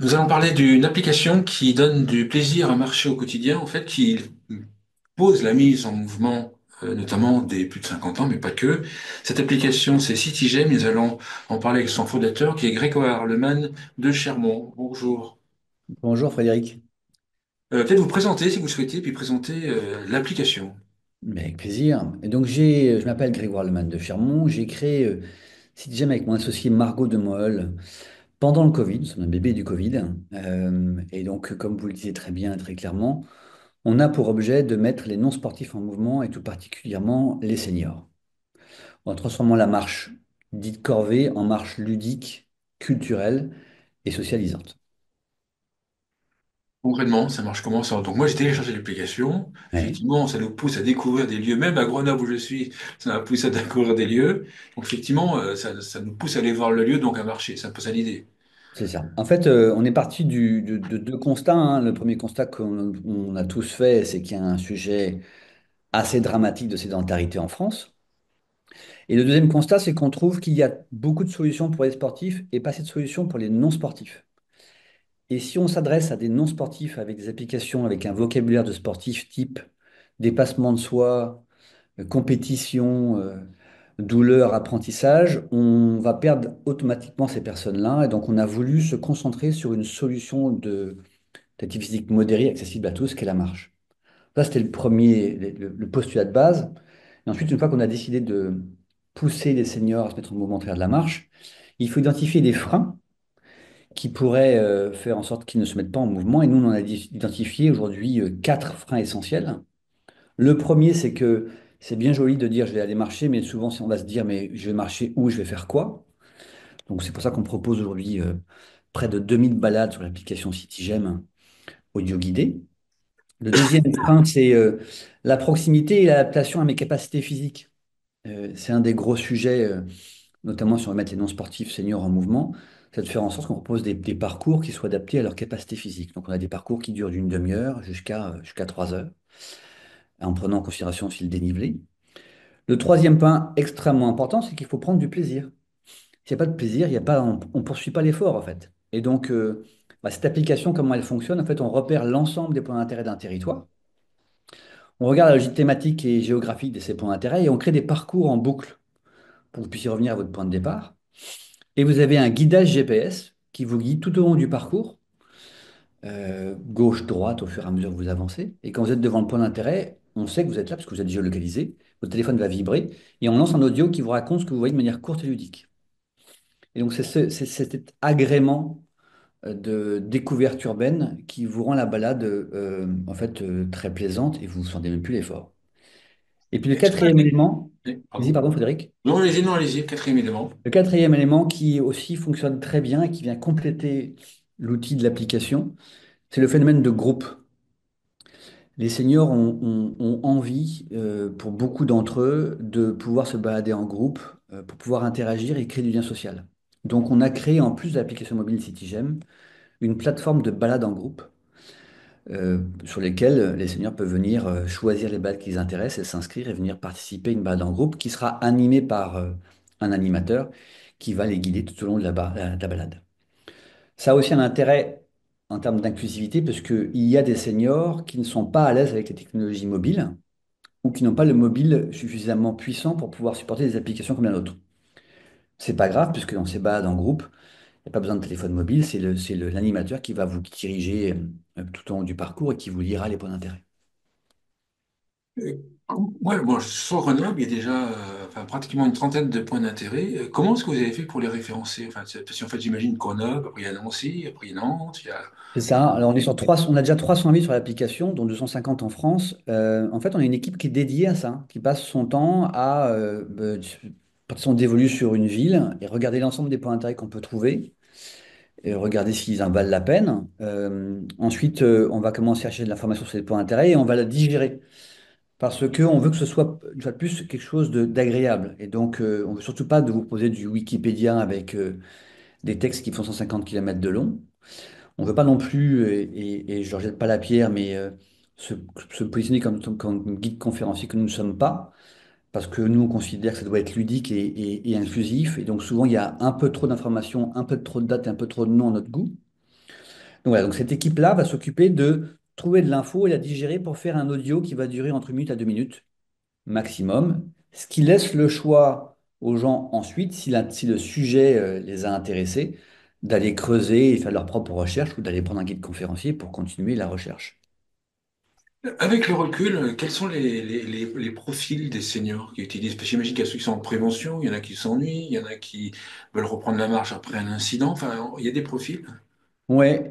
Nous allons parler d'une application qui donne du plaisir à marcher au quotidien, en fait, qui pose la mise en mouvement, notamment des plus de 50 ans, mais pas que. Cette application, c'est CityGem. Nous allons en parler avec son fondateur, qui est Grégoire Lemann de Chermont. Bonjour. Bonjour Frédéric. Peut-être vous présenter si vous souhaitez, puis présenter l'application. Mais avec plaisir. Et donc je m'appelle Grégoire Lemann de Chermont. J'ai créé CityGem avec mon associé Margot de Moel pendant le Covid. Nous sommes un bébé du Covid. Et donc, comme vous le disiez très bien, très clairement, on a pour objet de mettre les non-sportifs en mouvement et tout particulièrement les seniors. En transformant la marche dite corvée en marche ludique, culturelle et socialisante. Concrètement, ça marche comment ça? Donc moi, j'ai téléchargé l'application. Ouais, Effectivement, ça nous pousse à découvrir des lieux. Même à Grenoble où je suis, ça m'a poussé à découvrir des lieux. Donc effectivement, ça nous pousse à aller voir le lieu, donc à marcher. C'est un peu ça l'idée. c'est ça. En fait, on est parti de deux constats, hein. Le premier constat qu'on a tous fait, c'est qu'il y a un sujet assez dramatique de sédentarité en France. Et le deuxième constat, c'est qu'on trouve qu'il y a beaucoup de solutions pour les sportifs et pas assez de solutions pour les non-sportifs. Et si on s'adresse à des non-sportifs avec des applications, avec un vocabulaire de sportif type dépassement de soi, compétition, douleur, apprentissage, on va perdre automatiquement ces personnes-là. Et donc, on a voulu se concentrer sur une solution d'activité physique modérée, accessible à tous, qu'est la marche. Ça, c'était le premier, le postulat de base. Et ensuite, une fois qu'on a décidé de pousser les seniors à se mettre en mouvement à travers de la marche, il faut identifier des freins qui pourraient faire en sorte qu'ils ne se mettent pas en mouvement. Et nous, on en a identifié aujourd'hui quatre freins essentiels. Le premier, c'est que c'est bien joli de dire je vais aller marcher, mais souvent, on va se dire mais je vais marcher où, je vais faire quoi? Donc, c'est pour ça qu'on propose aujourd'hui près de 2000 balades sur l'application CityGem audio guidée. Le deuxième frein, c'est la proximité et l'adaptation à mes capacités physiques. C'est un des gros sujets, notamment si on veut mettre les non-sportifs seniors en mouvement, c'est de faire en sorte qu'on propose des parcours qui soient adaptés à leurs capacités physiques. Donc on a des parcours qui durent d'une demi-heure jusqu'à 3 heures, en prenant en considération aussi le dénivelé. Le troisième point extrêmement important, c'est qu'il faut prendre du plaisir. S'il n'y a pas de plaisir, il y a pas, on ne poursuit pas l'effort en fait. Et donc, cette application, comment elle fonctionne, en fait, on repère l'ensemble des points d'intérêt d'un territoire. On regarde la logique thématique et géographique de ces points d'intérêt et on crée des parcours en boucle pour que vous puissiez revenir à votre point de départ. Et vous avez un guidage GPS qui vous guide tout au long du parcours, gauche-droite au fur et à mesure que vous avancez. Et quand vous êtes devant le point d'intérêt, on sait que vous êtes là parce que vous êtes géolocalisé. Votre téléphone va vibrer et on lance un audio qui vous raconte ce que vous voyez de manière courte et ludique. Et donc c'est cet agrément de découverte urbaine qui vous rend la balade en fait très plaisante et vous ne sentez même plus l'effort. Et puis le Est-ce que... quatrième élément, vas-y, Pardon? pardon Frédéric. Non, allez-y, non, allez-y. Quatrième élément. Le quatrième élément qui aussi fonctionne très bien et qui vient compléter l'outil de l'application, c'est le phénomène de groupe. Les seniors ont envie, pour beaucoup d'entre eux, de pouvoir se balader en groupe, pour pouvoir interagir et créer du lien social. Donc on a créé, en plus de l'application mobile CityGem, une plateforme de balade en groupe sur lesquelles les seniors peuvent venir choisir les balades qui les intéressent et s'inscrire et venir participer à une balade en groupe qui sera animée par un animateur qui va les guider tout au long de la balade. Ça a aussi un intérêt en termes d'inclusivité parce qu'il y a des seniors qui ne sont pas à l'aise avec les technologies mobiles ou qui n'ont pas le mobile suffisamment puissant pour pouvoir supporter des applications comme la nôtre. C'est pas grave puisque dans ces balades en groupe, il n'y a pas besoin de téléphone mobile, l'animateur qui va vous diriger tout au long du parcours et qui vous liera les points d'intérêt. Euh, Ouais, bon, sur Grenoble, il y a déjà enfin, pratiquement une trentaine de points d'intérêt. Comment est-ce que vous avez fait pour les référencer? Enfin, parce qu'en fait, j'imagine Grenoble, après il y a Nancy, après il y a Nantes, il y a... C'est ça. Alors, on a déjà 300 avis sur l'application, dont 250 en France. En fait, on a une équipe qui est dédiée à ça, hein, qui passe son temps à, son dévolu sur une ville et regarder l'ensemble des points d'intérêt qu'on peut trouver et regarder s'ils en valent la peine. Ensuite, on va commencer à chercher de l'information sur les points d'intérêt et on va la digérer parce qu'on veut que ce soit, une fois de plus, quelque chose d'agréable. Et donc, on veut surtout pas de vous proposer du Wikipédia avec des textes qui font 150 kilomètres de long. On ne veut pas non plus, et je ne leur jette pas la pierre, mais se, se positionner comme guide conférencier que nous ne sommes pas, parce que nous, on considère que ça doit être ludique et inclusif. Et donc souvent, il y a un peu trop d'informations, un peu trop de dates et un peu trop de noms à notre goût. Donc voilà, donc cette équipe-là va s'occuper de trouver de l'info et la digérer pour faire un audio qui va durer entre 1 minute à 2 minutes maximum, ce qui laisse le choix aux gens ensuite, si le sujet les a intéressés, d'aller creuser et faire leur propre recherche ou d'aller prendre un guide conférencier pour continuer la recherche. Avec le recul, quels sont les profils des seniors qui utilisent? Parce que j'imagine qu'il y a ceux qui sont en prévention, il y en a qui s'ennuient, il y en a qui veulent reprendre la marche après un incident. Enfin, il y a des profils. Ouais,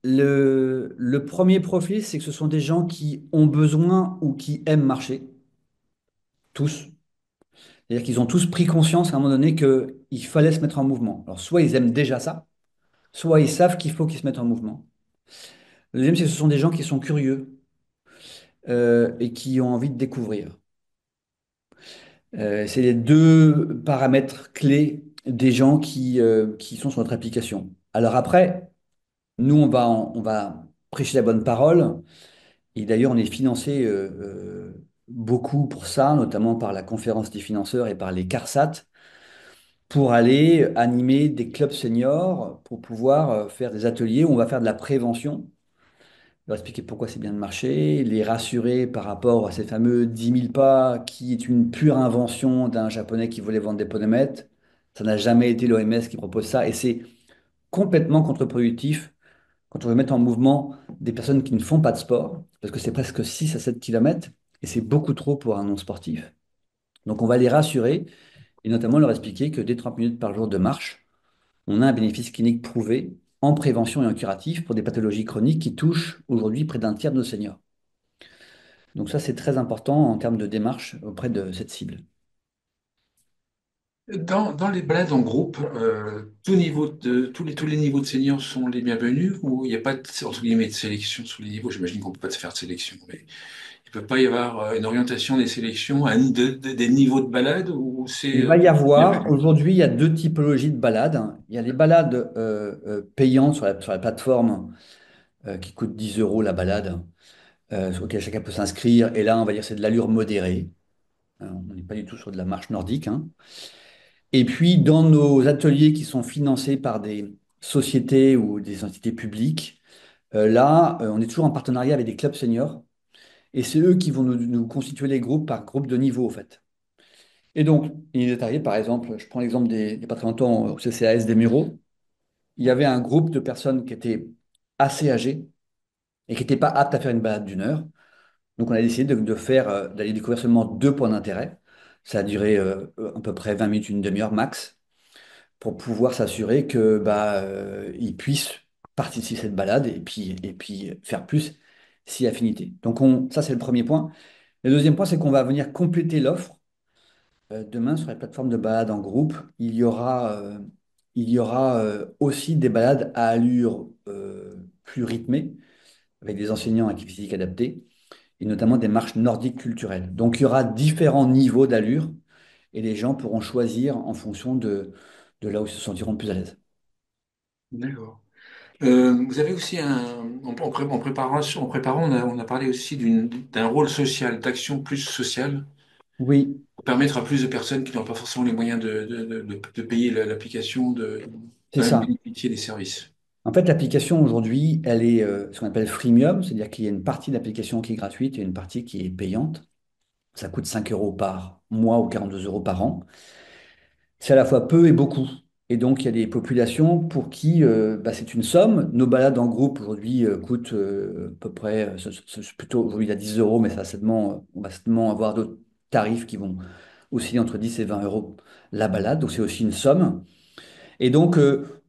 le premier profil, c'est que ce sont des gens qui ont besoin ou qui aiment marcher, tous. C'est-à-dire qu'ils ont tous pris conscience à un moment donné qu'il fallait se mettre en mouvement. Alors, soit ils aiment déjà ça, soit ils savent qu'il faut qu'ils se mettent en mouvement. Le deuxième, c'est que ce sont des gens qui sont curieux et qui ont envie de découvrir. C'est les deux paramètres clés des gens qui sont sur notre application. Alors après, nous, on va prêcher la bonne parole. Et d'ailleurs, on est financé beaucoup pour ça, notamment par la conférence des financeurs et par les CARSAT, pour aller animer des clubs seniors, pour pouvoir faire des ateliers où on va faire de la prévention, leur expliquer pourquoi c'est bien de marcher, les rassurer par rapport à ces fameux 10 000 pas, qui est une pure invention d'un Japonais qui voulait vendre des podomètres. Ça n'a jamais été l'OMS qui propose ça, et c'est complètement contre-productif quand on veut mettre en mouvement des personnes qui ne font pas de sport, parce que c'est presque 6 à 7 kilomètres, et c'est beaucoup trop pour un non-sportif. Donc on va les rassurer, et notamment leur expliquer que dès 30 minutes par jour de marche, on a un bénéfice clinique prouvé en prévention et en curatif pour des pathologies chroniques qui touchent aujourd'hui près d'un tiers de nos seniors. Donc ça, c'est très important en termes de démarche auprès de cette cible. Dans les balades en groupe, tous les niveaux de seniors sont les bienvenus ou il n'y a pas de, entre guillemets, de sélection sur les niveaux? J'imagine qu'on ne peut pas se faire de sélection, mais il ne peut pas y avoir une orientation des sélections des niveaux de balade ou c'est Il va y avoir, bienvenu? aujourd'hui, il y a deux typologies de balades. Il y a les balades payantes sur la plateforme qui coûtent 10 euros la balade, sur laquelle chacun peut s'inscrire. Et là, on va dire c'est de l'allure modérée. On n'est pas du tout sur de la marche nordique, hein. Et puis, dans nos ateliers qui sont financés par des sociétés ou des entités publiques, là, on est toujours en partenariat avec des clubs seniors. Et c'est eux qui vont nous constituer les groupes par groupe de niveau, en fait. Et donc, il est arrivé, par exemple, je prends l'exemple il n'y a pas très longtemps au CCAS des Mureaux, il y avait un groupe de personnes qui étaient assez âgées et qui n'étaient pas aptes à faire une balade d'1 heure. Donc, on a décidé d'aller découvrir seulement 2 points d'intérêt. Ça a duré à peu près 20 minutes, une demi-heure max, pour pouvoir s'assurer que ils puissent participer à cette balade et puis faire plus si affinité. Donc, ça, c'est le premier point. Le deuxième point, c'est qu'on va venir compléter l'offre. Demain, sur les plateformes de balade en groupe, il y aura aussi des balades à allure plus rythmée, avec des enseignants à physique adaptés, et notamment des marches nordiques culturelles. Donc, il y aura différents niveaux d'allure, et les gens pourront choisir en fonction de là où ils se sentiront le plus à l'aise. D'accord. Vous avez aussi en préparant, on a parlé aussi d'un rôle social, d'action plus sociale, Oui, pour permettre à plus de personnes qui n'ont pas forcément les moyens de payer l'application, de c'est quand même ça. bénéficier des services. En fait, l'application aujourd'hui, elle est ce qu'on appelle freemium, c'est-à-dire qu'il y a une partie de l'application qui est gratuite et une partie qui est payante. Ça coûte 5 euros par mois ou 42 euros par an. C'est à la fois peu et beaucoup. Et donc, il y a des populations pour qui c'est une somme. Nos balades en groupe aujourd'hui coûtent à peu près, c'est plutôt aujourd'hui à 10 euros, mais on va certainement avoir d'autres tarifs qui vont osciller entre 10 et 20 euros la balade. Donc, c'est aussi une somme. Et donc,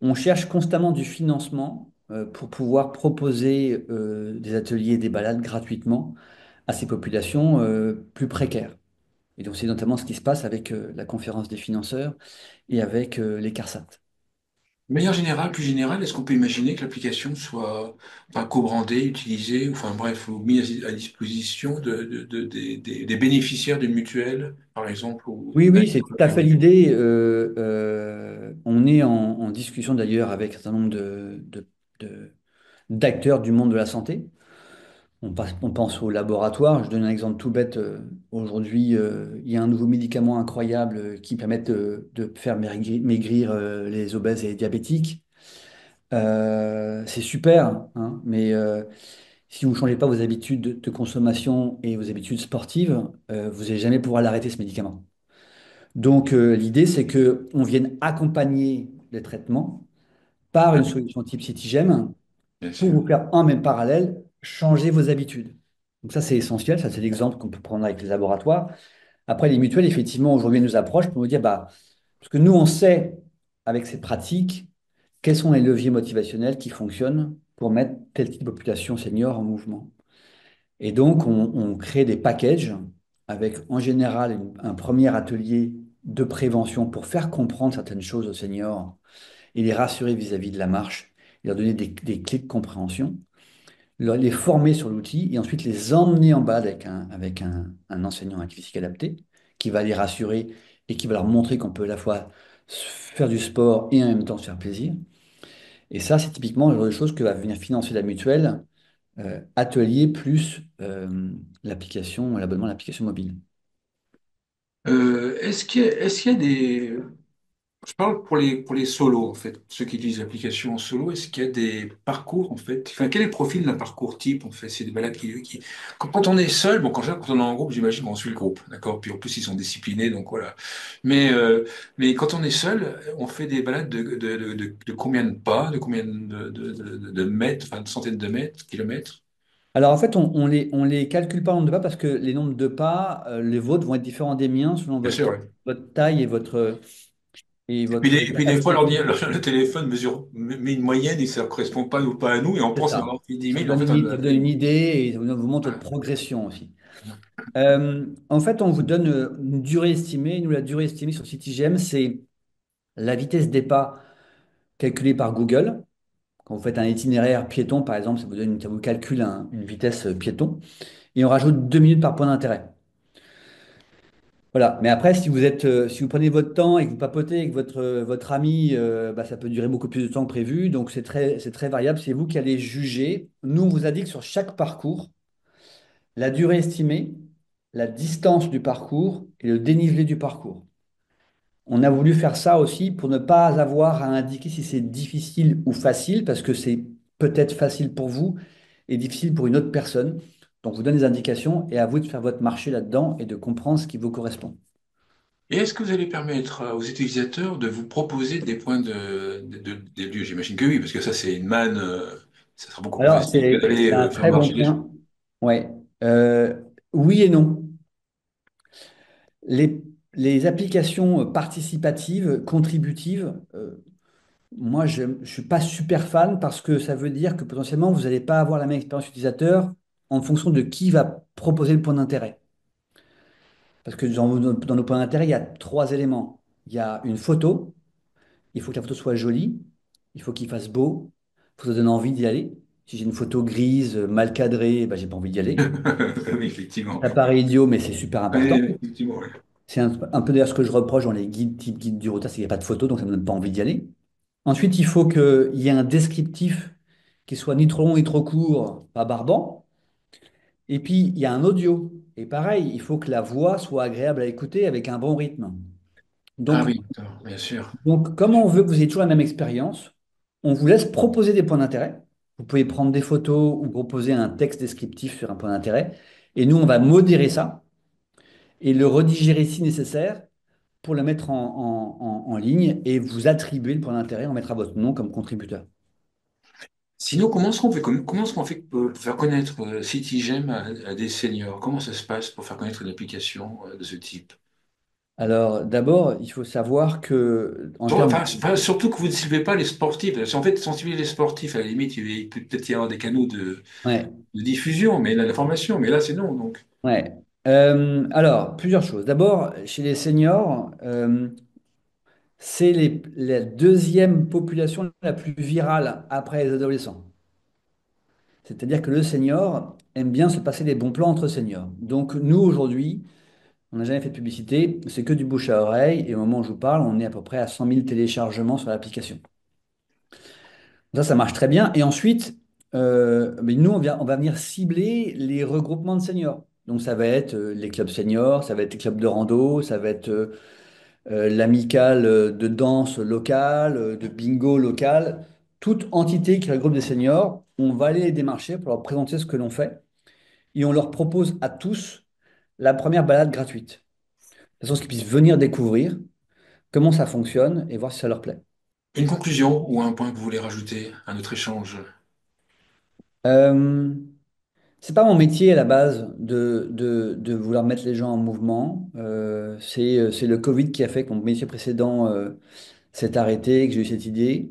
on cherche constamment du financement pour pouvoir proposer des ateliers et des balades gratuitement à ces populations plus précaires. Et donc, c'est notamment ce qui se passe avec la conférence des financeurs et avec les CARSAT. De manière générale, plus générale, est-ce qu'on peut imaginer que l'application soit enfin, co-brandée, utilisée, enfin bref, ou mise à disposition des bénéficiaires d'une mutuelle, par exemple, ou Oui, d'un oui, c'est tout livre à fait public? l'idée. On est en discussion d'ailleurs avec un certain nombre de- d'acteurs du monde de la santé. On pense au laboratoire. Je donne un exemple tout bête. Aujourd'hui, il y a un nouveau médicament incroyable qui permet de faire maigrir les obèses et les diabétiques. C'est super, hein, mais si vous ne changez pas vos habitudes de consommation et vos habitudes sportives, vous n'allez jamais pouvoir l'arrêter, ce médicament. Donc, l'idée, c'est que on vienne accompagner les traitements par une Ouais, solution type Citygem bien pour sûr. vous faire en même parallèle changer vos habitudes. Donc ça, c'est essentiel. Ça, c'est l'exemple qu'on peut prendre avec les laboratoires. Après, les mutuelles, effectivement, aujourd'hui, nous approchent pour nous dire, bah, parce que nous, on sait, avec ces pratiques, quels sont les leviers motivationnels qui fonctionnent pour mettre tel type de population senior en mouvement. Et donc, on crée des packages avec, en général, un premier atelier de prévention pour faire comprendre certaines choses aux seniors et les rassurer vis-à-vis de la marche, et leur donner des clés de compréhension, les former sur l'outil et ensuite les emmener en balade avec un enseignant avec physique adapté qui va les rassurer et qui va leur montrer qu'on peut à la fois faire du sport et en même temps se faire plaisir. Et ça, c'est typiquement le genre de choses que va venir financer la mutuelle, atelier plus l'application, l'abonnement à l'application mobile. Est-ce qu'il y a des... Je parle pour les solos, en fait, ceux qui utilisent l'application en solo. Est-ce qu'il y a des parcours, en fait? Enfin, quel est le profil d'un parcours type, en fait? C'est des balades qui... Quand on est seul, bon, quand on est en groupe, j'imagine qu'on suit le groupe, d'accord? Puis en plus, ils sont disciplinés, donc voilà. Mais, euh, mais quand on est seul, on fait des balades de combien de pas, de combien de mètres, enfin, de centaines de mètres, kilomètres? Alors en fait, on les calcule pas en nombre de pas parce que les nombres de pas, les vôtres vont être différents des miens selon Bien sûr, ouais. votre taille et votre Et puis des fois, capacité physique. le téléphone met une moyenne et ça ne correspond pas ou pas à nous, et on C'est pense ça. avoir fait 10 Ça vous 000, en donne fait, on en ça a vous donne fait. une idée et ça vous montre votre Voilà. progression aussi. En fait, on vous donne une durée estimée. Nous, la durée estimée sur CityGM, c'est la vitesse des pas calculée par Google. Quand vous faites un itinéraire piéton, par exemple, ça vous calcule une vitesse piéton. Et on rajoute 2 minutes par point d'intérêt. Voilà. Mais après, si vous prenez votre temps et que vous papotez avec votre ami, bah, ça peut durer beaucoup plus de temps que prévu. Donc, c'est très variable. C'est vous qui allez juger. Nous, on vous a dit que sur chaque parcours, la durée estimée, la distance du parcours et le dénivelé du parcours. On a voulu faire ça aussi pour ne pas avoir à indiquer si c'est difficile ou facile, parce que c'est peut-être facile pour vous et difficile pour une autre personne. Donc, je vous donne des indications et à vous de faire votre marché là-dedans et de comprendre ce qui vous correspond. Et est-ce que vous allez permettre aux utilisateurs de vous proposer des points des lieux? J'imagine que oui, parce que ça, c'est une manne, ça sera beaucoup plus Alors, facile que c'est d'aller un faire très bon marcher les gens. point. Ouais. Oui et non. Les, les applications participatives, contributives, moi, je ne suis pas super fan parce que ça veut dire que potentiellement, vous n'allez pas avoir la même expérience utilisateur en fonction de qui va proposer le point d'intérêt. Parce que dans nos points d'intérêt, il y a trois éléments. Il y a une photo, il faut que la photo soit jolie, il faut qu'il fasse beau, il faut que ça donne envie d'y aller. Si j'ai une photo grise, mal cadrée, ben, j'ai pas envie d'y aller. Oui, effectivement. Ça paraît idiot, mais c'est super important. Oui, effectivement, oui. C'est un peu d'ailleurs ce que je reproche dans les guides type guide du routard, c'est qu'il n'y a pas de photo, donc ça ne me donne pas envie d'y aller. Ensuite, il faut qu'il y ait un descriptif qui soit ni trop long ni trop court, pas barbant. Et puis, il y a un audio. Et pareil, il faut que la voix soit agréable à écouter avec un bon rythme. Ah Donc, oui, d'accord, bien sûr. comme on veut que vous ayez toujours la même expérience, on vous laisse proposer des points d'intérêt. Vous pouvez prendre des photos ou proposer un texte descriptif sur un point d'intérêt. Et nous, on va modérer ça et le redigérer si nécessaire pour le mettre en ligne et vous attribuer le point d'intérêt. On mettra votre nom comme contributeur. Sinon, comment est-ce qu'on fait pour faire connaître CityGem à des seniors? Comment ça se passe pour faire connaître une application de ce type? Alors, d'abord, il faut savoir que, en termes Surtout que vous ne ciblez pas les sportifs. Parce qu'en fait, sensibiliser les sportifs, à la limite, il peut peut-être y avoir des canaux ouais, de diffusion, mais l'information, mais là, c'est non, donc. ouais. Alors, plusieurs choses. D'abord, chez les seniors, c'est la deuxième population la plus virale après les adolescents. C'est-à-dire que le senior aime bien se passer des bons plans entre seniors. Donc, nous, aujourd'hui, on n'a jamais fait de publicité, c'est que du bouche à oreille. Et au moment où je vous parle, on est à peu près à 100 000 téléchargements sur l'application. Ça marche très bien. Et ensuite, mais nous, on va venir cibler les regroupements de seniors. Donc, ça va être les clubs seniors, ça va être les clubs de rando, ça va être l'amicale de danse locale, de bingo local. toute entité qui regroupe des seniors, on va aller les démarcher pour leur présenter ce que l'on fait et on leur propose à tous la première balade gratuite, de façon à ce qu'ils puissent venir découvrir comment ça fonctionne et voir si ça leur plaît. Une conclusion ou un point que vous voulez rajouter à notre échange? Euh, c'est pas mon métier à la base de vouloir mettre les gens en mouvement. C'est le Covid qui a fait que mon métier précédent s'est arrêté, que j'ai eu cette idée.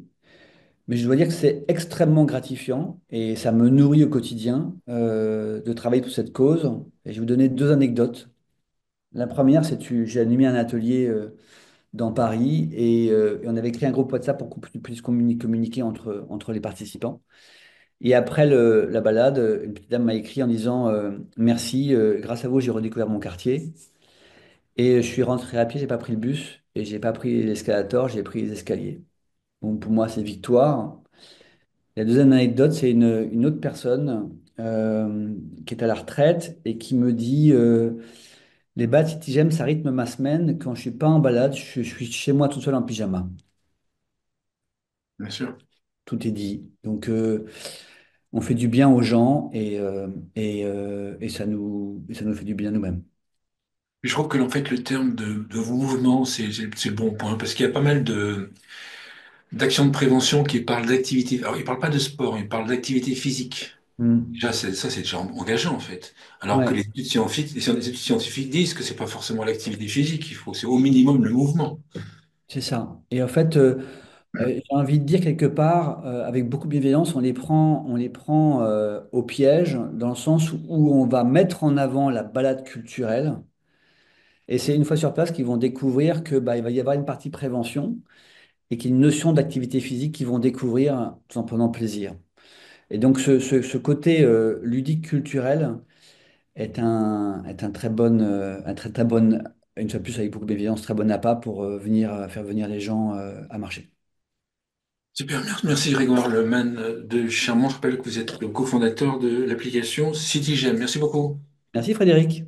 Mais je dois dire que c'est extrêmement gratifiant et ça me nourrit au quotidien de travailler pour cette cause. Et je vais vous donner deux anecdotes. La première, j'ai animé un atelier dans Paris et on avait créé un groupe WhatsApp pour qu'on puisse communiquer entre les participants. Et après la balade, une petite dame m'a écrit en disant merci, grâce à vous, j'ai redécouvert mon quartier. Et je suis rentré à pied, j'ai pas pris le bus et j'ai pas pris l'escalator, j'ai pris les escaliers. Donc pour moi, c'est victoire. La deuxième anecdote, c'est une autre personne qui est à la retraite et qui me dit les balades City Gem, ça rythme ma semaine. Quand je suis pas en balade, je suis chez moi tout seul en pyjama. Bien sûr. Tout est dit. Donc, on fait du bien aux gens et ça nous fait du bien nous-mêmes. Je trouve que en fait le terme de mouvement, c'est le bon point, parce qu'il y a pas mal d'actions de prévention qui parlent d'activité. Alors, ils parlent pas de sport, ils parlent d'activité physique. Mm. Déjà, ça, c'est déjà engageant, en fait. Alors que Ouais, les études scientifiques disent que c'est pas forcément l'activité physique, c'est au minimum le mouvement. c'est ça. Et en fait, j'ai envie de dire quelque part, avec beaucoup de bienveillance, on les prend au piège, dans le sens où on va mettre en avant la balade culturelle. Et c'est une fois sur place qu'ils vont découvrir que bah, il va y avoir une partie prévention et qu'il y a une notion d'activité physique qu'ils vont découvrir tout en prenant plaisir. Et donc ce côté ludique culturel est un très bon, très bonne, une fois de plus avec beaucoup de bienveillance, très bon appât pour faire venir les gens à marcher. Super, merci Grégoire Le Man de Chermont. Je rappelle que vous êtes le cofondateur de l'application CityGem. Merci beaucoup. Merci Frédéric.